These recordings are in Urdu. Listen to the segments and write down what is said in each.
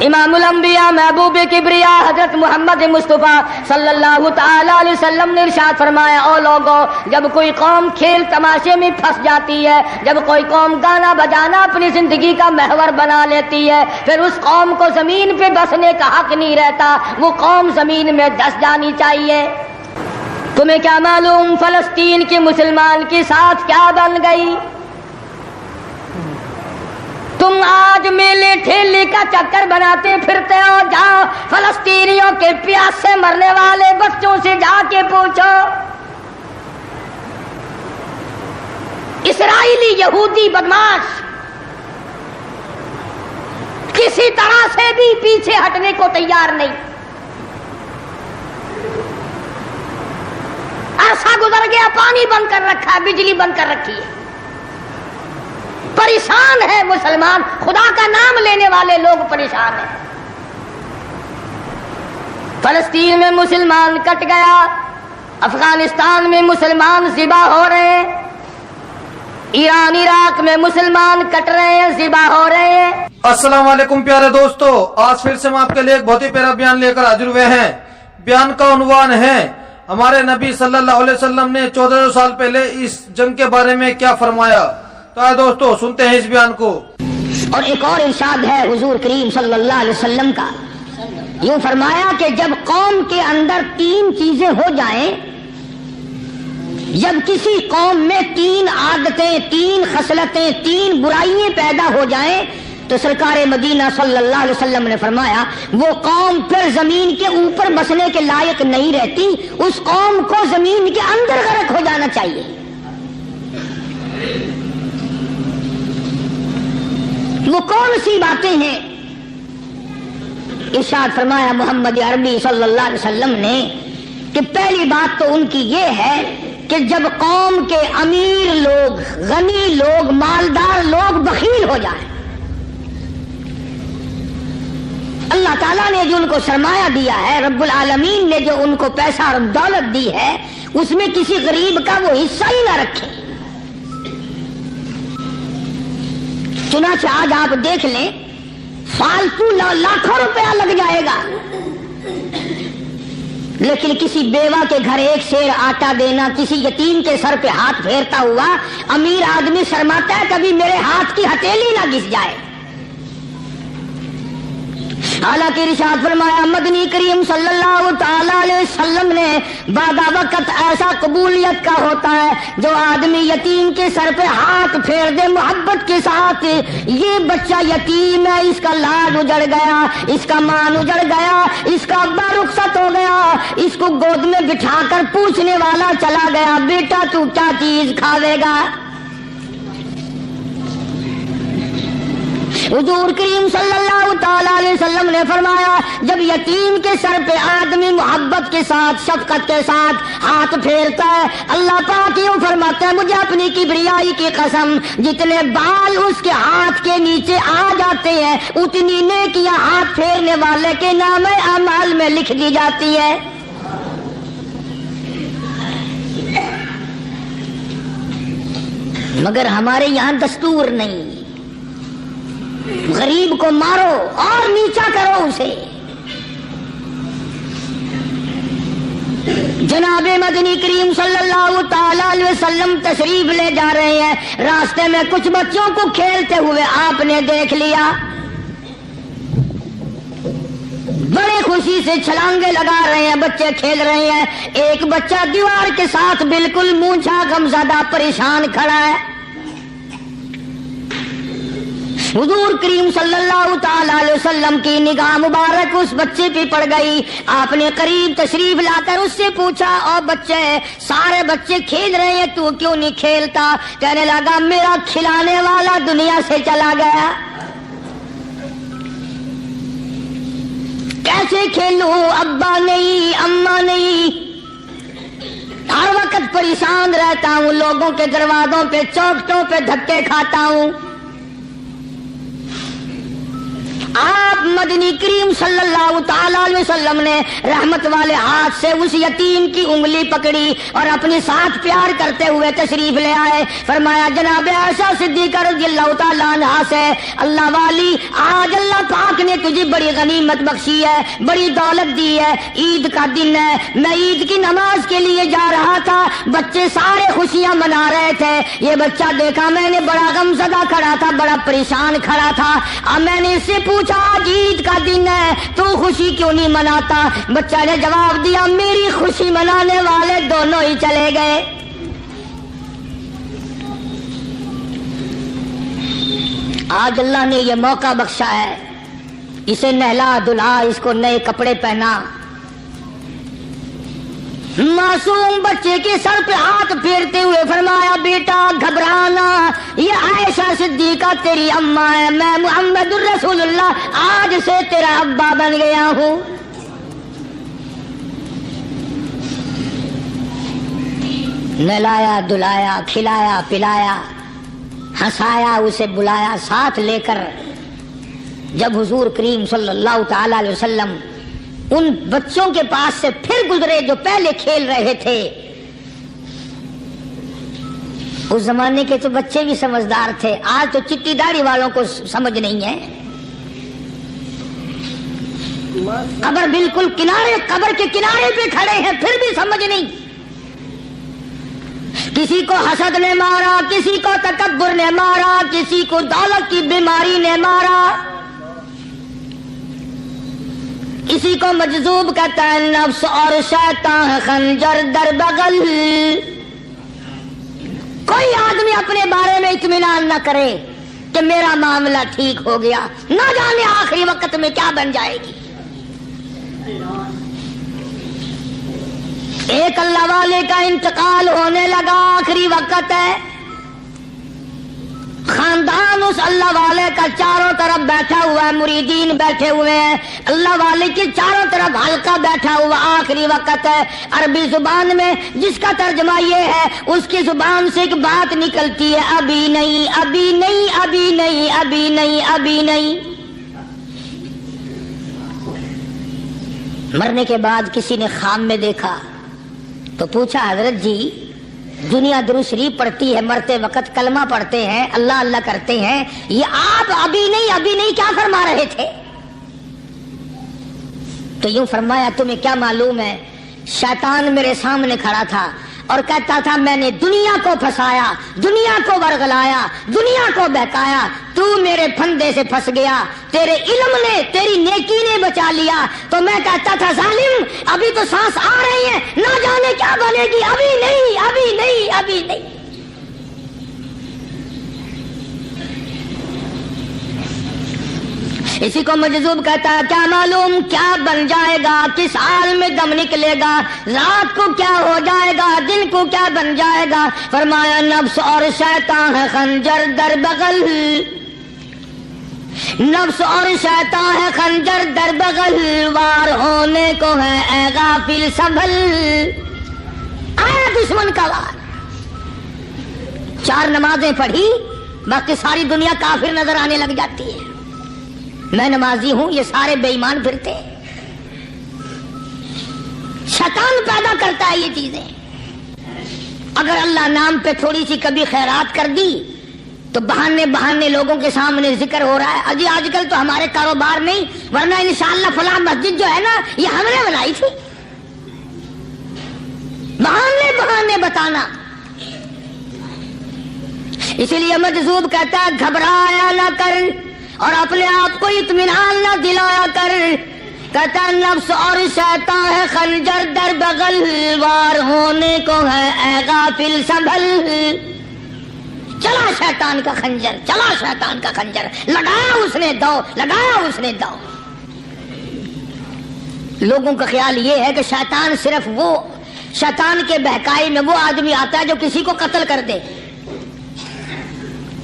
امام الانبیاء محبوب کبریا حضرت محمد مصطفیٰ صلی اللہ تعالی علیہ وسلم نے ارشاد فرمایا، او لوگو، جب کوئی قوم کھیل تماشے میں پھنس جاتی ہے، جب کوئی قوم گانا بجانا اپنی زندگی کا محور بنا لیتی ہے، پھر اس قوم کو زمین پہ بسنے کا حق نہیں رہتا، وہ قوم زمین میں دس جانی چاہیے۔ تمہیں کیا معلوم فلسطین کے مسلمان کے ساتھ کیا بن گئی؟ تم آج میلے ٹھیلے کا چکر بناتے پھرتے ہو، جاؤ فلسطینیوں کے پیاس سے مرنے والے بچوں سے جا کے پوچھو۔ اسرائیلی یہودی بدماش کسی طرح سے بھی پیچھے ہٹنے کو تیار نہیں۔ عرصہ گزر گیا، پانی بند کر رکھا ہے، بجلی بند کر رکھی ہے، پریشان ہے مسلمان، خدا کا نام لینے والے لوگ پریشان ہیں۔ فلسطین میں مسلمان کٹ گیا، افغانستان میں مسلمان ذبح ہو رہے ہیں، ایران عراق میں مسلمان کٹ رہے ہیں، ذبح ہو رہے ہیں۔ السلام علیکم پیارے دوستو، آج پھر سے ہم آپ کے لیے ایک بہت ہی پیارا بیان لے کر حاضر ہوئے ہیں۔ بیان کا عنوان ہے، ہمارے نبی صلی اللہ علیہ وسلم نے 1400 سال پہلے اس جنگ کے بارے میں کیا فرمایا۔ تو دوستو سنتے ہیں اس بیان کو۔ اور ایک اور ارشاد ہے حضور کریم صلی اللہ علیہ وسلم کا، یوں فرمایا کہ جب قوم کے اندر تین چیزیں ہو جائیں، جب کسی قوم میں تین عادتیں، تین خصلتیں، تین برائیاں پیدا ہو جائیں، تو سرکار مدینہ صلی اللہ علیہ وسلم نے فرمایا وہ قوم پھر زمین کے اوپر بسنے کے لائق نہیں رہتی، اس قوم کو زمین کے اندر غرق ہو جانا چاہیے۔ وہ کون سی باتیں ہیں؟ ارشاد فرمایا محمد عربی صلی اللہ علیہ وسلم نے کہ پہلی بات تو ان کی یہ ہے کہ جب قوم کے امیر لوگ، غنی لوگ، مالدار لوگ بخیل ہو جائیں، اللہ تعالیٰ نے جو ان کو سرمایہ دیا ہے، رب العالمین نے جو ان کو پیسہ اور دولت دی ہے، اس میں کسی غریب کا وہ حصہ ہی نہ رکھے۔ چنانچہ آج آپ دیکھ لیں، فالتو لاکھوں روپیہ لگ جائے گا، لیکن کسی بیوہ کے گھر ایک سیر آٹا دینا، کسی یتیم کے سر پہ ہاتھ پھیرتا ہوا امیر آدمی شرماتا ہے کبھی میرے ہاتھ کی ہتھیلی نہ گھس جائے۔ حالانکہ ارشاد فرمایا مدنی کریم صلی اللہ تعالی علیہ وسلم نے بعد وقت ایسا قبولیت کا ہوتا ہے جو آدمی یتیم کے سر پہ ہاتھ پھیر دے محبت کے ساتھ، یہ بچہ یتیم ہے، اس کا لاد اجڑ گیا، اس کا مان اجڑ گیا، اس کا ابا رخصت ہو گیا، اس کو گود میں بٹھا کر پوچھنے والا چلا گیا، بیٹا تو کیا چیز کھاوے گا؟ حضور کریم صلی اللہ تعالی علیہ وسلم نے فرمایا جب یتیم کے سر پہ آدمی محبت کے ساتھ، شفقت کے ساتھ ہاتھ پھیرتا ہے، اللہ پاک یوں فرماتا ہے مجھے اپنی کبریائی کی قسم، جتنے بال اس کے ہاتھ کے نیچے آ جاتے ہیں اتنی نیکیاں ہاتھ پھیرنے والے کے نام اعمال میں لکھ دی جاتی ہے۔ مگر ہمارے یہاں دستور نہیں، غریب کو مارو اور نیچا کرو اسے۔ جناب مدنی کریم صلی اللہ تعالی علیہ وسلم تشریف لے جا رہے ہیں، راستے میں کچھ بچوں کو کھیلتے ہوئے آپ نے دیکھ لیا، بڑے خوشی سے چھلانگے لگا رہے ہیں، بچے کھیل رہے ہیں، ایک بچہ دیوار کے ساتھ بالکل مونچھا غمزدہ پریشان کھڑا ہے۔ حضور کریم صلی اللہ تعالی علیہ وسلم کی نگاہ مبارک اس بچے پہ پڑ گئی، آپ نے قریب تشریف لا کر اس سے پوچھا او بچے، سارے بچے کھیل رہے ہیں تو کیوں نہیں کھیلتا؟ کہنے لگا میرا کھلانے والا دنیا سے چلا گیا، کیسے کھیلوں، ابا نہیں، اماں نہیں، ہر وقت پریشان رہتا ہوں، لوگوں کے دروازوں پہ چوکھٹوں پہ دھکے کھاتا ہوں۔ آپ مدنی کریم صلی اللہ تعالی علیہ وسلم نے رحمت والے ہاتھ سے اس یتیم کی انگلی پکڑی اور اپنے ساتھ پیار کرتے ہوئے تشریف لے آئے. فرمایا جناب عائشہ صدیقہ رضی اللہ تعالی عنہا سے, اللہ والی آج اللہ پاک نے تجھے بڑی غنیمت بخشی ہے, بڑی دولت دی ہے, عید کا دن ہے, میں عید کی نماز کے لیے جا رہا تھا, بچے سارے خوشیاں منا رہے تھے, یہ بچہ دیکھا میں نے بڑا غمزدہ کھڑا تھا, بڑا پریشان کھڑا تھا. اب میں نے اس سے پوچھا آج عید کا دن ہے تو خوشی کیوں نہیں مناتا؟ بچہ نے جواب دیا میری خوشی منانے والے دونوں ہی چلے گئے. آج اللہ نے یہ موقع بخشا ہے, اسے نہلا دھلا, اس کو نئے کپڑے پہنا. معصوم بچے کے سر پہ ہاتھ پھیرتے ہوئے فرمایا بیٹا گھبرانا, یہ عائشہ صدیقہ تیری اماں ہے, میں محمد الرسول اللہ آج سے تیرا ابا بن گیا ہوں. نہلایا دھلایا, کھلایا پلایا, ہنسایا, اسے بلایا ساتھ لے کر. جب حضور کریم صلی اللہ تعالی علیہ وسلم ان بچوں کے پاس سے پھر گزرے جو پہلے کھیل رہے تھے, اس زمانے کے تو بچے بھی سمجھدار تھے, آج تو چٹی داڑھی والوں کو سمجھ نہیں ہے. قبر بالکل کنارے, قبر کے کنارے پہ کھڑے ہیں پھر بھی سمجھ نہیں. کسی کو حسد نے مارا, کسی کو تکبر نے مارا, کسی کو دولت کی بیماری نے مارا, کسی کو مجذوب کہتا ہے نفس اور شیطان خنجر در بغل. کوئی آدمی اپنے بارے میں اطمینان نہ کرے کہ میرا معاملہ ٹھیک ہو گیا, نہ جانے آخری وقت میں کیا بن جائے گی. ایک اللہ والے کا انتقال ہونے لگا, آخری وقت ہے, خاندان اس اللہ والے کا چاروں طرف بیٹھا ہوا ہے, مریدین بیٹھے ہوئے ہیں, اللہ والے کی چاروں طرف حلقہ بیٹھا ہوا, آخری وقت ہے. عربی زبان میں جس کا ترجمہ یہ ہے, اس کی زبان سے ایک بات نکلتی ہے ابھی نہیں, ابھی نہیں, ابھی نہیں, ابھی نہیں, ابھی نہیں. مرنے کے بعد کسی نے خواب میں دیکھا تو پوچھا حضرت جی دنیا درود شریف پڑھتی ہے, مرتے وقت کلمہ پڑھتے ہیں, اللہ اللہ کرتے ہیں, یہ آپ ابھی نہیں کیا فرما رہے تھے؟ تو یوں فرمایا تمہیں کیا معلوم ہے, شیطان میرے سامنے کھڑا تھا اور کہتا تھا میں نے دنیا کو پھنسایا, دنیا کو ورگلایا, دنیا کو بہکایا, تو میرے پھندے سے پھنس گیا, تیرے علم نے, تیری نیکی نے بچا لیا. تو میں کہتا تھا ظالم ابھی تو سانس آ رہی ہے, نہ جانے کیا بنے گی, ابھی نہیں, ابھی نہیں, ابھی نہیں. اسی کو مجذوب کہتا ہے کیا معلوم کیا بن جائے گا, کس حال میں دم نکلے گا, رات کو کیا ہو جائے گا, دن کو کیا بن جائے گا. فرمایا نفس اور شیطان ہے خنجر در بغل, نفس اور شیطان ہے خنجر در بغل, وار ہونے کو ہے اے غافل سنبھل. آیا دشمن کا وار. 4 نمازیں پڑھی, باقی ساری دنیا کافر نظر آنے لگ جاتی ہے. میں نمازی ہوں, یہ سارے بے ایمان پھرتے ہیں. شیطان پیدا کرتا ہے یہ چیزیں. اگر اللہ نام پہ تھوڑی سی کبھی خیرات کر دی تو بہانے لوگوں کے سامنے ذکر ہو رہا ہے, اجی آج کل تو ہمارے کاروبار نہیں, ورنہ انشاءاللہ فلاں مسجد جو ہے نا یہ ہم نے بنائی تھی. بہانے بتانا. اسی لیے مجذوب کہتا ہے گھبرایا نہ کر اور اپنے آپ کو اطمینان نہ دلایا کر. کہتا نفس اور شیطان ہے خنجر در بغل, وار ہونے کو ہے اے غافل سنبھل. چلا شیطان کا خنجر, چلا شیطان کا خنجر, لگایا اس نے دو, لگایا اس نے دو. لوگوں کا خیال یہ ہے کہ شیطان صرف وہ, شیطان کے بہکائی میں وہ آدمی آتا ہے جو کسی کو قتل کر دے.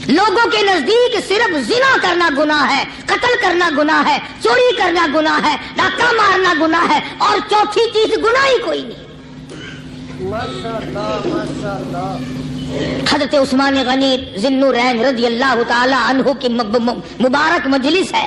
لوگوں کے نزدیک صرف زنا کرنا گناہ ہے, قتل کرنا گناہ ہے, چوری کرنا گناہ ہے, ڈاکہ مارنا گناہ ہے, اور چوتھی چیز گناہ ہی کوئی نہیں. حضرت عثمان غنی ذی النورین رضی اللہ تعالی عنہ کی مبارک مجلس ہے.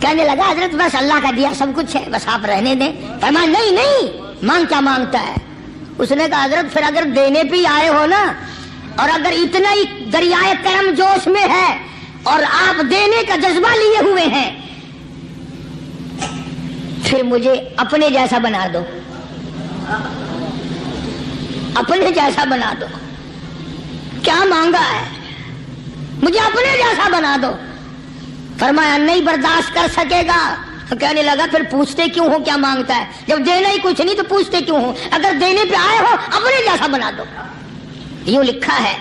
کہنے لگا حضرت بس اللہ کا دیا سب کچھ ہے، بس آپ رہنے دیں۔ فرمایا نہیں نہیں، مانگ کیا مانگتا ہے؟ اس نے کہا حضرت پھر اگر دینے پہ آئے ہو نا، اور اگر اتنا ہی دریائے کرم جوش میں ہے اور آپ دینے کا جذبہ لیے ہوئے ہیں، پھر مجھے اپنے جیسا بنا دو، اپنے جیسا بنا دو۔ کیا مانگا ہے؟ مجھے اپنے جیسا بنا دو۔ فرمایا نہیں برداشت کر سکے گا۔ تو کہنے لگا پھر پوچھتے کیوں ہو کیا مانگتا ہے؟ جب دینا ہی کچھ نہیں تو پوچھتے کیوں ہو؟ اگر دینے پہ آئے ہو اپنے جیسا بنا دو۔ یوں لکھا ہے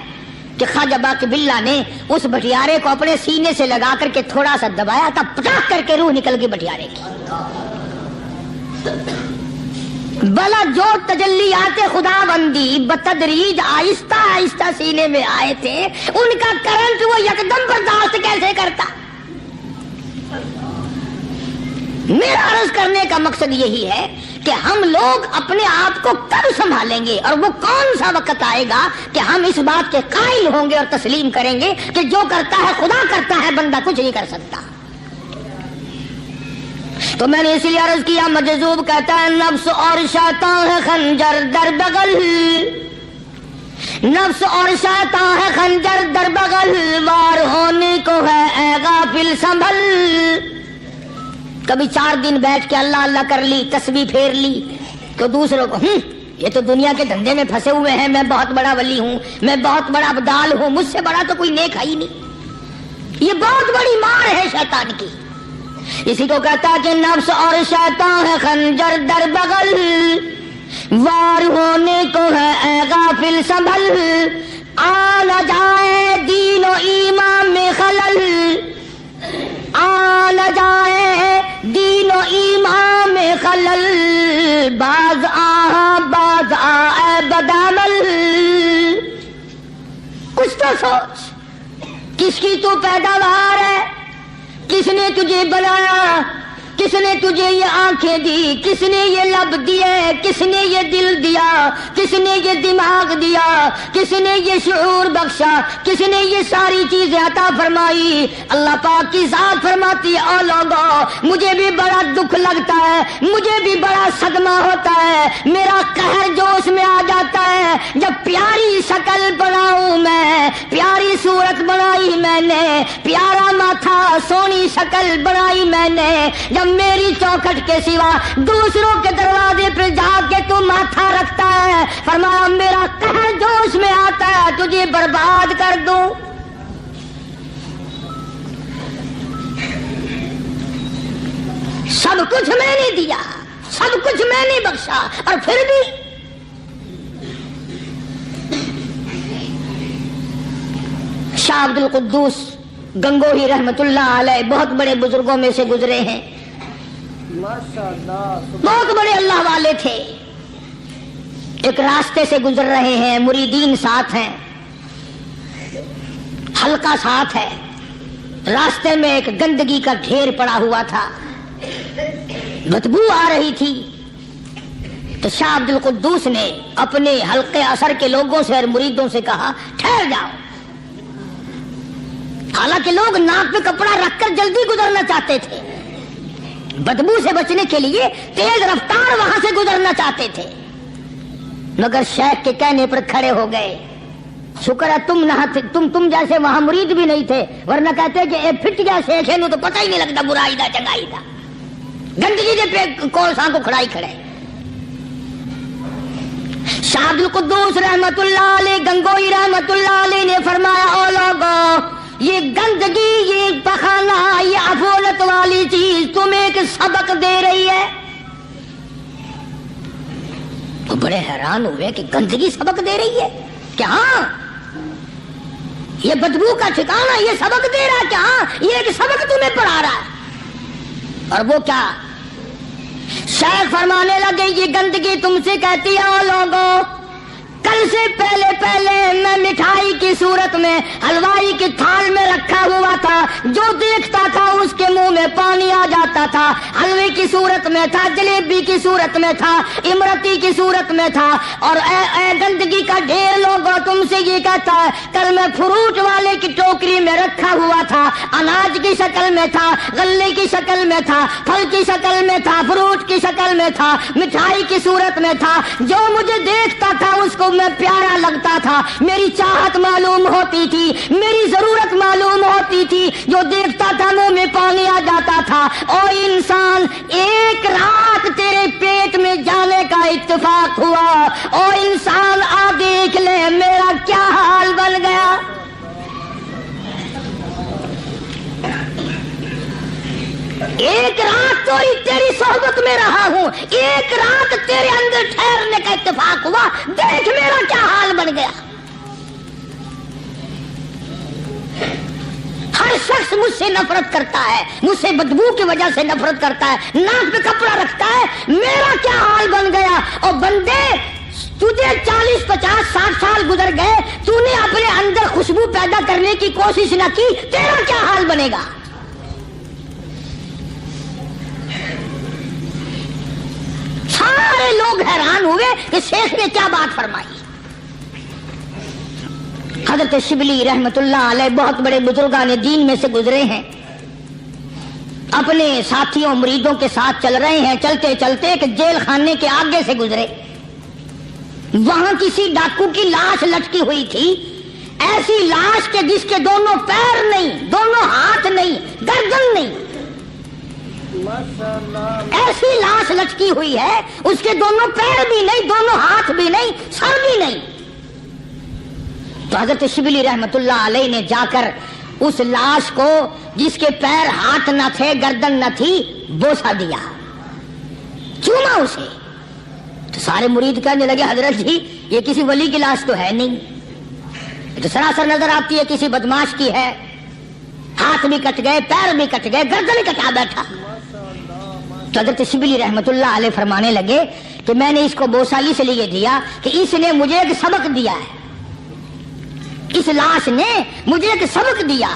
کہ خواجہ باقی باللہ نے اس بٹیارے کو اپنے سینے سے لگا کر کے تھوڑا سا دبایا تھا، پٹاخ کر کے روح نکل گئی بٹیارے کی۔ بلا جو تجلیات خدا بندی بتدریج آہستہ آہستہ سینے میں آئے تھے، ان کا کرنٹ وہ یکدم برداشت کیسے کرتا؟ میرا عرض کرنے کا مقصد یہی ہے کہ ہم لوگ اپنے آپ کو کب سنبھالیں گے، اور وہ کون سا وقت آئے گا کہ ہم اس بات کے قائل ہوں گے اور تسلیم کریں گے کہ جو کرتا ہے خدا کرتا ہے، بندہ کچھ نہیں کر سکتا۔ تو میں نے اس لیے عرض کیا، مجذوب کہتا ہے نفس اور شیطان ہے خنجر در بغل، نفس اور شیطان ہے خنجر در بغل، وار ہونے کو ہے اے غافل سنبھل۔ کبھی 4 دن بیٹھ کے اللہ اللہ کر لی، تسبیح پھیر لی، تو دوسروں کو یہ تو دنیا کے دھندے میں پھنسے ہوئے ہیں، میں بہت بڑا ولی ہوں، میں بہت بڑا ابدال ہوں، مجھ سے بڑا تو کوئی نیک ہے ہی نہیں۔ یہ بہت بڑی مار ہے شیطان کی۔ اسی کو کہتا کہ نفس اور شیطان ہے خنجر در بغل، وار ہونے کو ہے اے غافل سنبھل، آ نہ جائے دین و ایمان میں خلل، آ نہ جائے دین و ایمان میں خلل، باز باز اے بدعمل۔ کچھ تو سوچ، کس کی تو پیداوار ہے؟ کس نے تجھے بنایا؟ کس نے تجھے یہ آنکھیں دی؟ کس نے یہ لب دیے؟ کس نے یہ دل دیا؟ کس نے یہ دماغ دیا؟ کس نے یہ شعور بخشا؟ کس نے یہ ساری چیزیں عطا فرمائی؟ اللہ پاک کی ذات فرماتی ہے، او لوگو مجھے بھی بڑا دکھ لگتا ہے، مجھے بھی بڑا صدمہ ہوتا ہے، میرا قہر جوش میں آ جاتا ہے جب پیاری شکل بناؤں میں، پیاری صورت بنائی میں نے، پیارا ماتھا سونی شکل بنائی میں نے، جب میری چوکھٹ کے سوا دوسروں کے دروازے پہ جا کے تو ماتھا رکھتا ہے، فرمایا میرا قہر جوش میں آتا ہے تجھے برباد کر دوں۔ سب کچھ میں نے دیا، سب کچھ میں نے بخشا، اور پھر بھی شاہ عبد القدوس گنگوہی رحمت اللہ علیہ بہت بڑے بزرگوں میں سے گزرے ہیں، بہت بڑے اللہ والے تھے۔ ایک راستے سے گزر رہے ہیں، مریدین ساتھ ہیں، حلقہ ساتھ ہے، راستے میں ایک گندگی کا ڈھیر پڑا ہوا تھا، بدبو آ رہی تھی۔ تو شاہ عبد القدوس نے اپنے حلقے اثر کے لوگوں سے اور مریدوں سے کہا ٹھہر جاؤ۔ حالانکہ لوگ ناک پہ کپڑا رکھ کر جلدی گزرنا چاہتے تھے، بدبو سے بچنے کے لیے تیز رفتار وہاں سے گزرنا چاہتے تھے، مگر شیخ کے کہنے پر کھڑے ہو گئے۔ شکر ہے تم جیسے وہاں مرید بھی نہیں تھے، ورنہ کہتے کہ اے پھٹ گیا شیخ ہے نو تو پتہ ہی نہیں لگتا برائی دا چنگائی دا، گندگی دے پہ کولساں کو کھڑائی کھڑے۔ شاہ عبد القدوس رحمت اللہ علیہ گنگوئی رحمت اللہ علیہ نے فرمایا او لوگو، یہ گندگی، یہ پخانہ، یہ افولت والی چیز تمہیں ایک سبق دے رہی ہے۔ تو بڑے حیران ہوئے کہ گندگی سبق دے رہی ہے کہ ہاں یہ بدبو کا ٹھکانہ یہ سبق دے رہا ہے کہ ہاں یہ ایک سبق تمہیں پڑھا رہا ہے۔ اور وہ کیا؟ شیخ فرمانے لگے یہ گندگی تم سے کہتی ہے او لوگوں کل سے پہلے پہلے میں مٹھائی کی صورت میں حلوائی کی تھال میں رکھا ہوا تھا، جو دیکھتا تھا اس کے منہ میں پانی آ جاتا تھا، حلوے کی صورت میں تھا، جلیبی کی صورت میں تھا، امرتی کی صورت میں تھا، اور اے گندگی کا ڈھیر لوگوں تم سے یہ کہتا ہے، کل میں فروٹ والے کی ٹوکری میں رکھا ہوا تھا، اناج کی شکل میں تھا، غلے کی شکل میں تھا، پھل کی شکل میں تھا، فروٹ کی شکل میں تھا، مٹھائی کی صورت میں تھا، جو مجھے دیکھتا تھا اس کو میں پیارا لگتا تھا، میری چاہت معلوم ہوتی تھی، میری ضرورت معلوم ہوتی تھی، جو دیکھتا تھا منہ میں پانی آ جاتا تھا۔ او انسان، ایک رات تیرے پیٹ میں جانے کا اتفاق ہوا، او انسان آ دیکھ لے میرا کیا حال بن گیا۔ ایک رات تیری صحبت میں رہا ہوں، ایک رات تیرے اندر ٹھہرنے کا اتفاق ہوا، دیکھ میرا کیا حال بن گیا۔ ہر شخص مجھ سے نفرت کرتا ہے، مجھ سے بدبو کی وجہ سے نفرت کرتا ہے، ناک پہ کپڑا رکھتا ہے، میرا کیا حال بن گیا۔ اور بندے، تجھے 40 50 60 سال گزر گئے، تو نے اپنے اندر خوشبو پیدا کرنے کی کوشش نہ کی، تیرا کیا حال بنے گا۔ سارے لوگ حیران ہوئے کہ شیخ نے کیا بات فرمائی۔ حضرت شبلی رحمت اللہ علیہ بہت بڑے بزرگان دین میں سے گزرے ہیں، اپنے ساتھیوں مریدوں کے ساتھ چل رہے ہیں، چلتے چلتے کہ جیل خانے کے آگے سے گزرے، وہاں کسی ڈاکو کی لاش لٹکی ہوئی تھی، ایسی لاش کہ جس کے دونوں پیر نہیں، دونوں ہاتھ نہیں، گردن نہیں، ایسی لاش لٹکی ہوئی ہے، اس کے دونوں پیر بھی نہیں، دونوں ہاتھ بھی نہیں، سر بھی نہیں۔ تو حضرت شبلی رحمت اللہ علیہ نے جا کر اس لاش کو، جس کے پیر ہاتھ نہ تھے، گردن نہ تھی، بوسا دیا، چوما اسے۔ تو سارے مرید کہنے لگے حضرت جی یہ کسی ولی کی لاش تو ہے نہیں، یہ تو سراسر نظر آتی ہے کسی بدماش کی ہے، ہاتھ بھی کٹ گئے، پیر بھی کٹ گئے، گردن کٹا بیٹھا۔ تو حضرت شبلی رحمت اللہ علیہ فرمانے لگے کہ میں نے اس کو بوسا اس لیے دیا کہ اس نے مجھے ایک سبق دیا ہے، اس لاش نے مجھے ایک سبق دیا،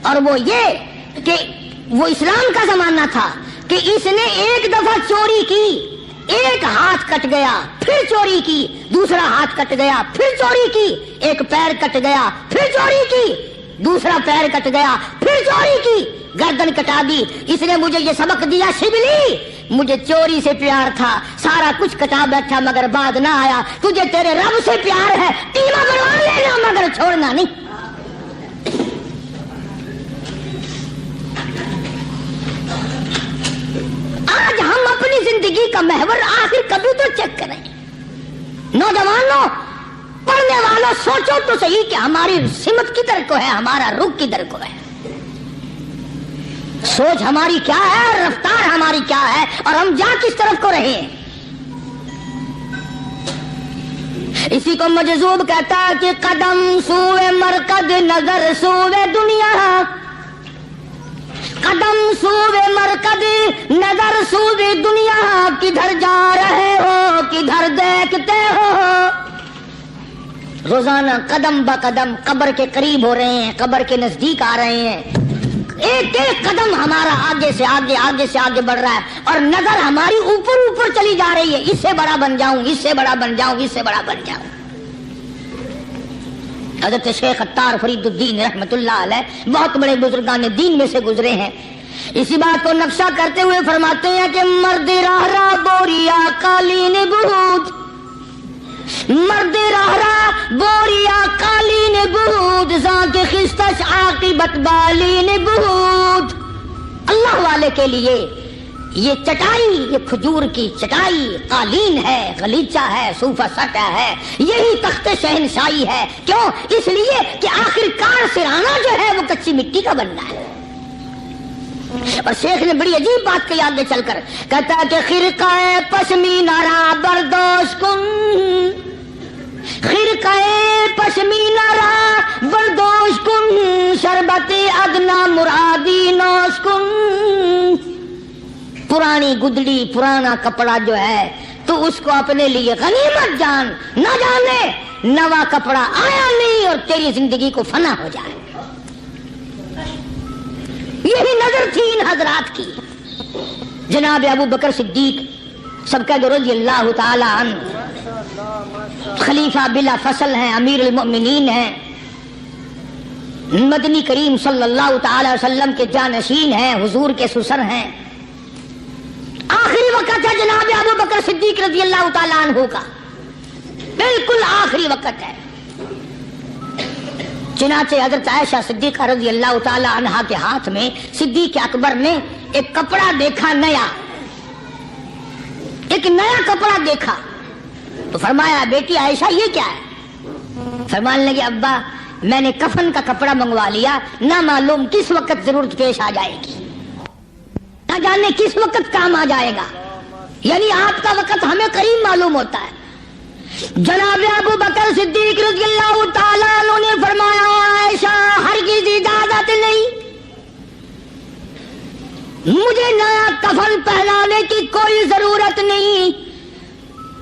اور وہ یہ کہ وہ اسلام کا زمانہ تھا کہ اس نے ایک دفعہ چوری کی، ایک ہاتھ کٹ گیا، پھر چوری کی، دوسرا ہاتھ کٹ گیا، پھر چوری کی، ایک پیر کٹ گیا، پھر چوری کی، دوسرا پیر کٹ گیا، پھر چوری کی، گردن کٹا دی۔ اس نے مجھے یہ سبق دیا، شبلی مجھے چوری سے پیار تھا، سارا کچھ کٹا بیٹھا مگر بعد نہ آیا، تجھے تیرے رب سے پیار ہے، قیمہ بنوا لینا مگر چھوڑنا نہیں۔ آج ہم اپنی زندگی کا محور آخر کبھی تو چیک کریں۔ نوجوانوں، پڑھنے والوں، سوچو تو صحیح کہ ہماری سمت کدھر کو ہے، ہمارا رخ کدھر کو ہے، سوچ ہماری کیا ہے، رفتار ہماری کیا ہے، اور ہم جا کس طرف کو رہے ہیں۔ اسی کو مجذوب کہتا ہے کہ قدم سوئے مرکز، نظر سوئے دنیا، قدم سوئے مرکز، نظر سوئے دنیا، کدھر جا رہے ہو، کدھر دیکھتے ہو۔ روزانہ قدم با قدم قبر کے قریب ہو رہے ہیں، قبر کے نزدیک آ رہے ہیں، ایک ایک قدم ہمارا آگے سے آگے، آگے سے آگے بڑھ رہا ہے، اور نظر ہماری اوپر اوپر چلی جا رہی ہے، اس سے بڑا بن جاؤں، اس سے بڑا بن جاؤں، اس سے بڑا بن جاؤں۔ حضرت شیخ عطار فرید الدین رحمت اللہ علیہ بہت بڑے بزرگان دین میں سے گزرے ہیں، اسی بات کو نقشہ کرتے ہوئے فرماتے ہیں کہ مرد راہ راہ بوریا قالین بہود، مرد راہ راہ بوریا قالین بہود، ذاک خستش عاقبت بالین بہود۔ اللہ والے کے لیے یہ چٹائی، یہ کھجور کی چٹائی، قالین ہے، غلیچہ ہے، صوفہ سٹا ہے، یہی تخت شہنشاہی ہے۔ کیوں؟ اس لیے کہ آخر کار سرانا جو ہے وہ کچی مٹی کا بننا ہے۔ اور شیخ نے بڑی عجیب بات کہی آگے چل کر، کہتا ہے کہ خرقہ پشمینہ را بردوش کن، خرقہ پشمینہ را بردوش کن، شربت ادنا مرادی نوش کن۔ پرانی گدڑی، پرانا کپڑا جو ہے تو اس کو اپنے لیے غنیمت جان، نہ جانے نوا کپڑا آیا نہیں اور تیری زندگی کو فنا ہو جائے۔ یہی نظر تھی ان حضرات کی۔ جناب ابو بکر صدیق سبقہ رضی اللہ تعالی عنہ خلیفہ بلا فصل ہیں، امیر المؤمنین ہیں، مدنی کریم صلی اللہ تعالی وسلم کے جانشین ہیں، حضور کے سسر ہیں۔ آخری وقت ہے جناب ابو بکر صدیق رضی اللہ تعالی عنہ کا، بالکل آخری وقت ہے۔ چنانچہ حضرت عائشہ صدیقہ رضی اللہ تعالی عنہا کے ہاتھ میں صدیق اکبر نے ایک کپڑا دیکھا، ایک نیا کپڑا دیکھا تو فرمایا بیٹی عائشہ یہ کیا ہے؟ فرمانے لگے ابا میں نے کفن کا کپڑا منگوا لیا، نہ معلوم کس وقت ضرورت پیش آ جائے گی، نہ جانے کس وقت کام آ جائے گا، یعنی آپ کا وقت ہمیں قریب معلوم ہوتا ہے۔ جناب ابو بکر صدیق رضی اللہ تعالیٰ عنہ نے فرمایا عائشہ ہرگز اجازت نہیں، مجھے نیا کفن پہنانے کی کوئی ضرورت نہیں،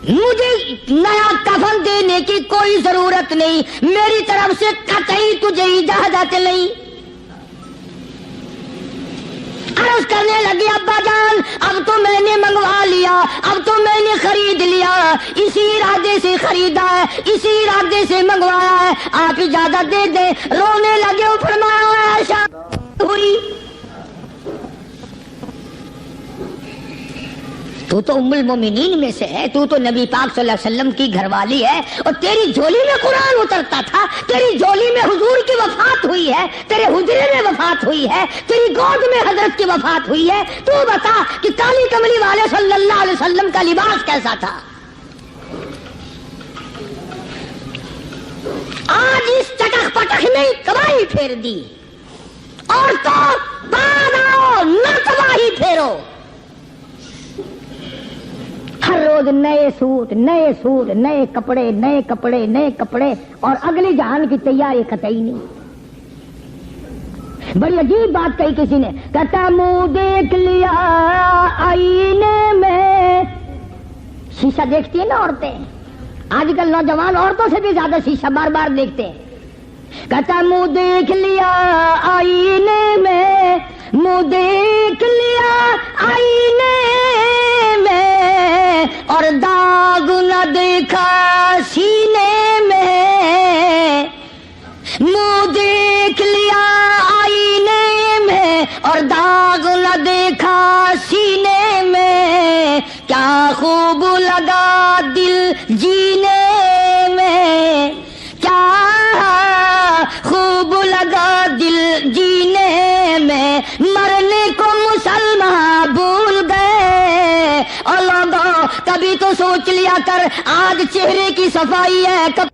مجھے نیا کفن دینے کی کوئی ضرورت نہیں، میری طرف سے قطعی تجھے اجازت نہیں۔ عرض کرنے لگی ابا جان اب تو میں نے منگوا لیا، اب تو میں نے خرید لیا، اسی ارادے سے خریدا ہے، اسی ارادے سے منگوایا ہے، آپ اجازت دے دیں۔ رونے لگے، فرمایا عائشہ ہوئی تو ام المومنین میں سے ہے، تو نبی پاک صلی اللہ علیہ وسلم کی گھر والی ہے، اور تیری جھولی میں قرآن اترتا تھا، تیری جھولی میں حضور کی وفات ہوئی ہے، تیرے حجرے میں وفات ہوئی ہے، تیری گود میں حضرت کی وفات ہوئی ہے، تو بتا کہ کالی کملی والے صلی اللہ علیہ وسلم کا لباس کیسا تھا؟ آج اس چٹخ پٹخ نے تباہی پھیر دی، اور تو بعد آؤ نہ تباہی پھیرو۔ ہر روز نئے سوٹ، نئے سوٹ، نئے کپڑے، نئے کپڑے، نئے کپڑے، اور اگلی جہان کی تیاری قطعی نہیں۔ بڑی عجیب بات کہی کسی نے، کہتا منہ دیکھ لیا آئینے میں، شیشہ دیکھتی ہیں نا عورتیں، آج کل نوجوان عورتوں سے بھی زیادہ شیشہ بار بار دیکھتے ہیں۔ کہتا منہ دیکھ لیا آئینے میں، منہ دیکھ لیا آئینے میں، اور داغ نہ دیکھا سینے میں، منہ دیکھ لیا آئینے میں اور داغ نہ دیکھا سینے میں، کیا خوب لگا دل جینے میں، کیا خوب لگا دل جینے میں، مرنے کو مسلمان بھول گئے، اور لوگوں کبھی تو سوچ لیا کر آج چہرے کی صفائی ہے۔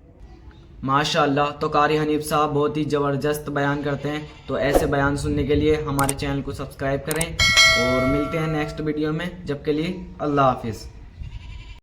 ماشاء اللہ، تو قاری حنیف صاحب بہت ہی زبردست بیان کرتے ہیں، تو ایسے بیان سننے کے لیے ہمارے چینل کو سبسکرائب کریں، اور ملتے ہیں نیکسٹ ویڈیو میں، جب کے لیے اللہ حافظ۔